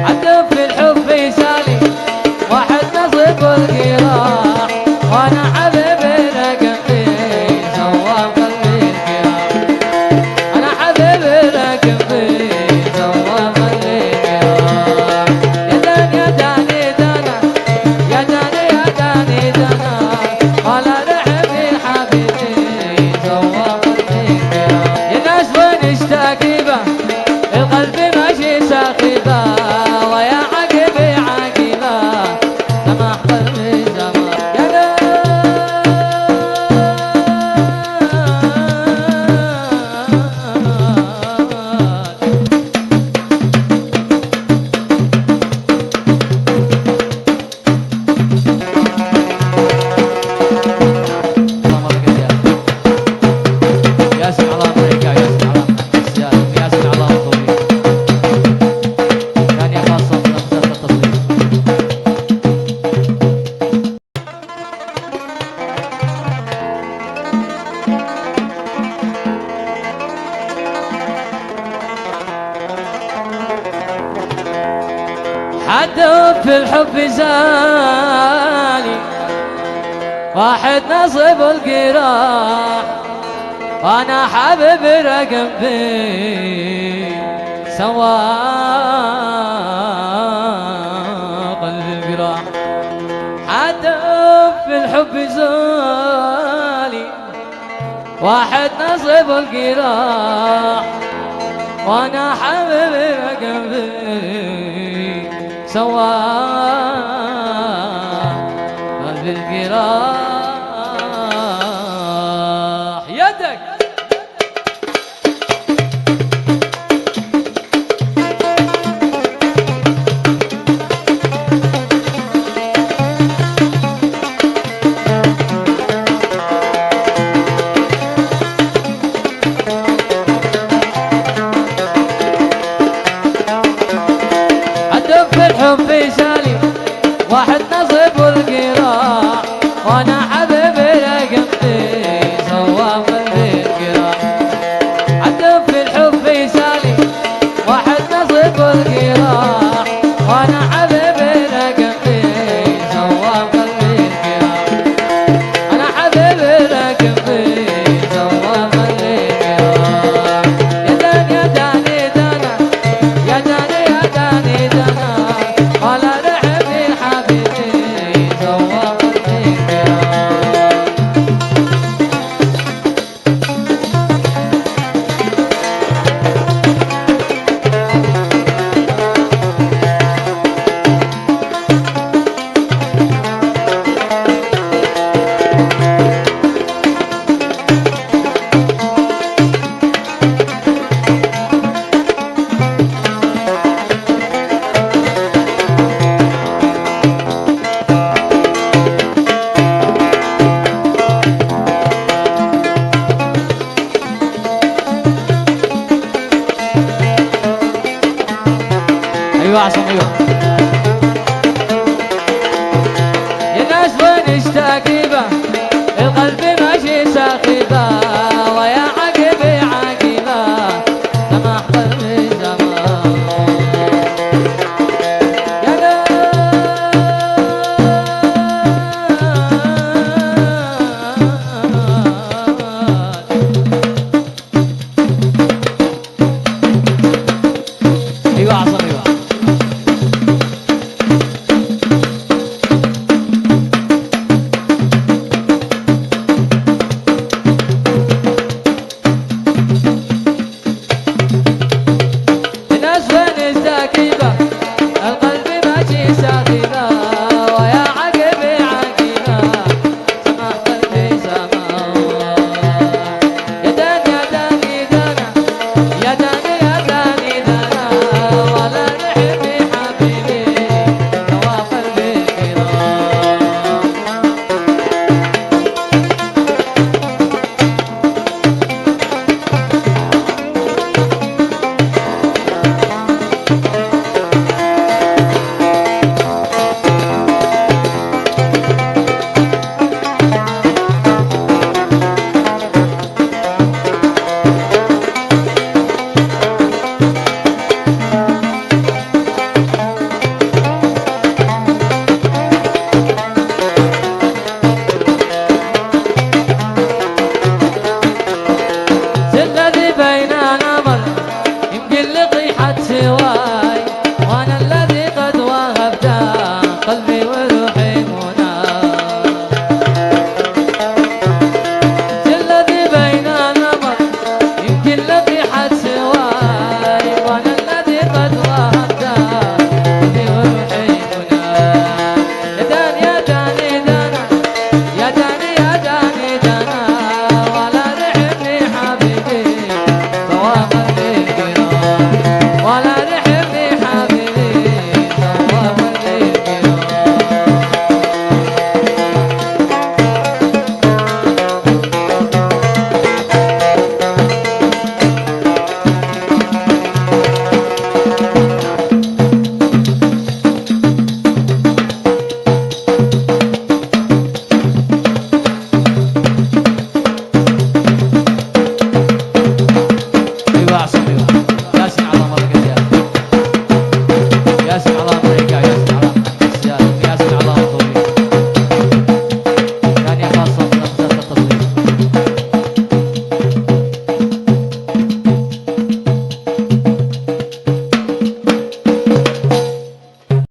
عدو في الحب يسالي واحد نصب القراح، وانا حبيبي لقلبي سوى قلبي القراح. انا حبيبي لقلبي سوى قلبي القراح. يا داني يا داني دانا، يا داني يا داني دانا، ولا لحبي حبيبي سوى قلبي القراح. يا ناس وين اشتاقيبه القلب ماشي ساخبه، ويا عقبي عقبه سمح قلبي سمح. يا ياسم على امريكا، ياسم على السياسة، ياسم على الطويل ثانية خاصة من مسألة التصوير. حد في الحب زاني واحد نصب القراح، وانا حابب رقبي سوى قلبي القراح. حد في الحب زاني واحد نصب القراح، وانا حابب رقبي سوى قلبي القراح. يدك عدو في الحب يسالي واحد نصب القراح، وانا حبيبي لقلبي سوى قلبي القراح. عدو في الحب يسالي واحد نصب القراح، وانا حبيبي لقلبي سوى قلبي القراح. انا حبيبي لقلبي سوى قلبي القراح. يا داني يا داني دانا، يا داني يا داني دانا، ولا لحبي حبيبي سوى قلبي القراح. ايوه عصام ايوه.